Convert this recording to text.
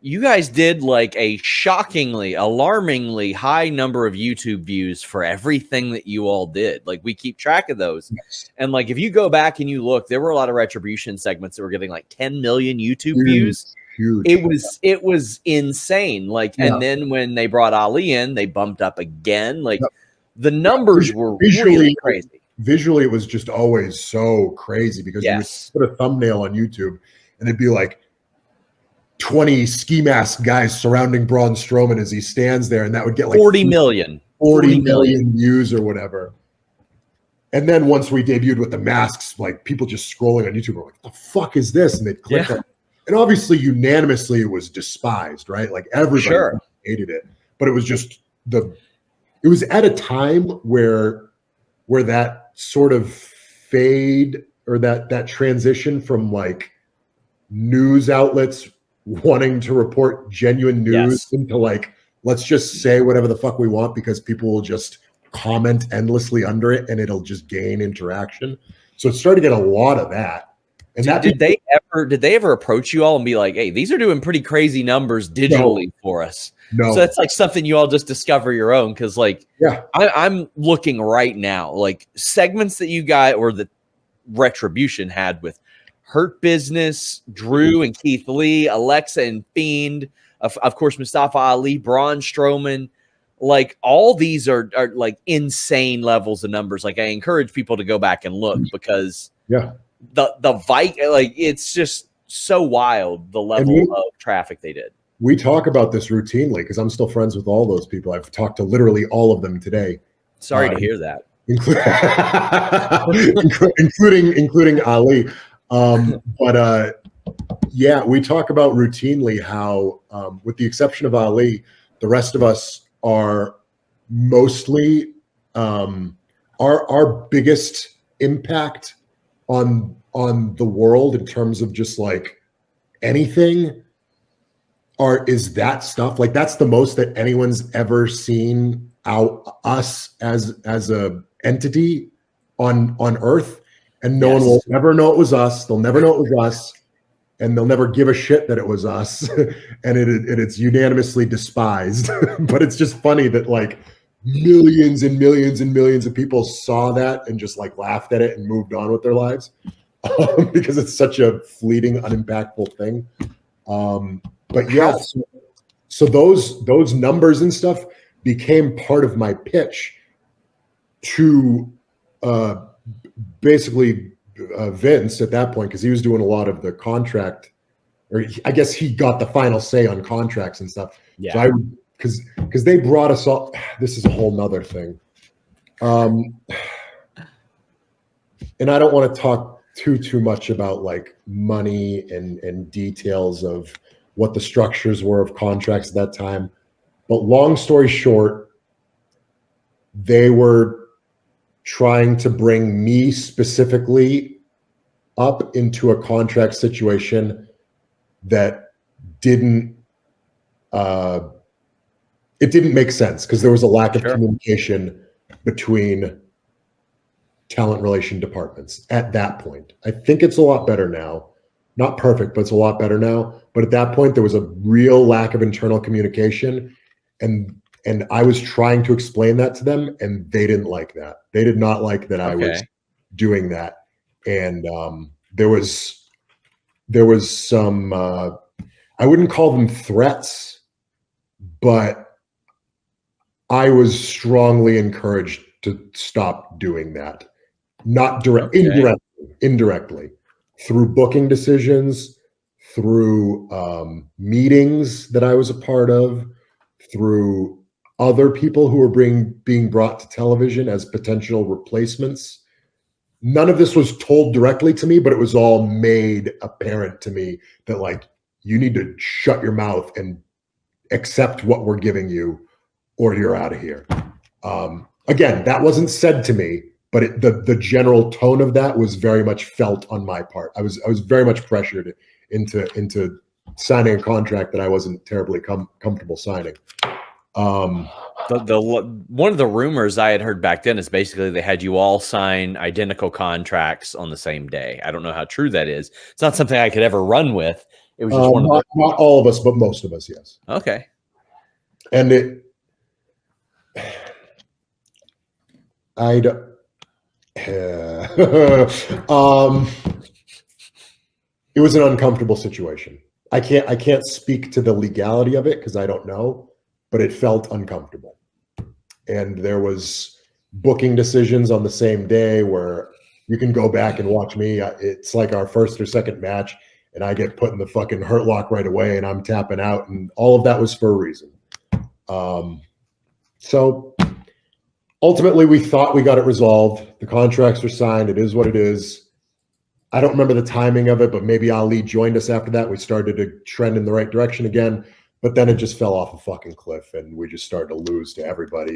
you guys did like a shockingly, alarmingly high number of YouTube views for everything that you all did. Like we keep track of those. Yes. And like, if you go back and you look, there were a lot of Retribution segments that were getting like 10 million YouTube views. Huge. It was insane. Like, and then when they brought Ali in, they bumped up again. Like the numbers were really crazy. Visually, it was just always so crazy because you would put a thumbnail on YouTube and it'd be like 20 ski mask guys surrounding Braun Strowman as he stands there, and that would get like 40 million views or whatever. And then once we debuted with the masks, like people just scrolling on YouTube were like, "The fuck is this?" And they'd click on it. And obviously, unanimously, it was despised, right? Like everybody hated it, but it was just it was at a time where that sort of fade or that transition from like news outlets wanting to report genuine news into like, let's just say whatever the fuck we want because people will just comment endlessly under it and it'll just gain interaction. So it started to get a lot of that. And did they ever approach you all and be like, hey, these are doing pretty crazy numbers digitally for us? No. So that's like something you all just discover your own. Cause like, I'm looking right now, like segments that you got or the Retribution had with Hurt Business, Drew and Keith Lee, Alexa and Fiend, of course, Mustafa Ali, Braun Strowman. Like all these are like insane levels of numbers. Like I encourage people to go back and look because the Viking, like it's just so wild the level of traffic they did. We talk about this routinely because I'm still friends with all those people. I've talked to literally all of them today. Sorry to hear that. Including Ali. We talk about routinely how, with the exception of Ali, the rest of us are mostly our biggest impact on the world in terms of just like anything is that stuff. Like that's the most that anyone's ever seen us as a entity on Earth. And no one will ever know it was us. They'll never know it was us. And they'll never give a shit that it was us. And it's unanimously despised. But it's just funny that like millions and millions and millions of people saw that and just like laughed at it and moved on with their lives. Because it's such a fleeting, unimpactful thing. But yeah, so those numbers and stuff became part of my pitch to basically Vince at that point, because he was doing a lot of the contract, or I guess he got the final say on contracts and stuff. Yeah. So because they brought us all. This is a whole nother thing. And I don't want to talk too much about like money and details of what the structures were of contracts at that time. But long story short, they were trying to bring me specifically up into a contract situation that didn't make sense because there was a lack of communication between talent relation departments at that point. I think it's a lot better now. Not perfect, but it's a lot better now. But at that point, there was a real lack of internal communication. And I was trying to explain that to them, and they didn't like that. They did not like that I was doing that. And there was some, I wouldn't call them threats, but I was strongly encouraged to stop doing that. Not indirectly. Through booking decisions, through meetings that I was a part of, through other people who were being brought to television as potential replacements. None of this was told directly to me, but it was all made apparent to me that like, you need to shut your mouth and accept what we're giving you or you're out of here. Again, that wasn't said to me, but the general tone of that was very much felt on my part. I was very much pressured into signing a contract that I wasn't terribly comfortable signing. One of the rumors I had heard back then is basically they had you all sign identical contracts on the same day. I don't know how true that is. It's not something I could ever run with. It was just one of not all of us, but most of us, yes. Okay. And it was an uncomfortable situation. I can't speak to the legality of it because I don't know, but it felt uncomfortable. And there was booking decisions on the same day where you can go back and watch me. It's like our first or second match, and I get put in the fucking hurt lock right away, and I'm tapping out, and all of that was for a reason. So ultimately, we thought we got it resolved. The contracts are signed. It is what it is. I don't remember the timing of it, but maybe Ali joined us after that. We started to trend in the right direction again, but then it just fell off a fucking cliff, and we just started to lose to everybody.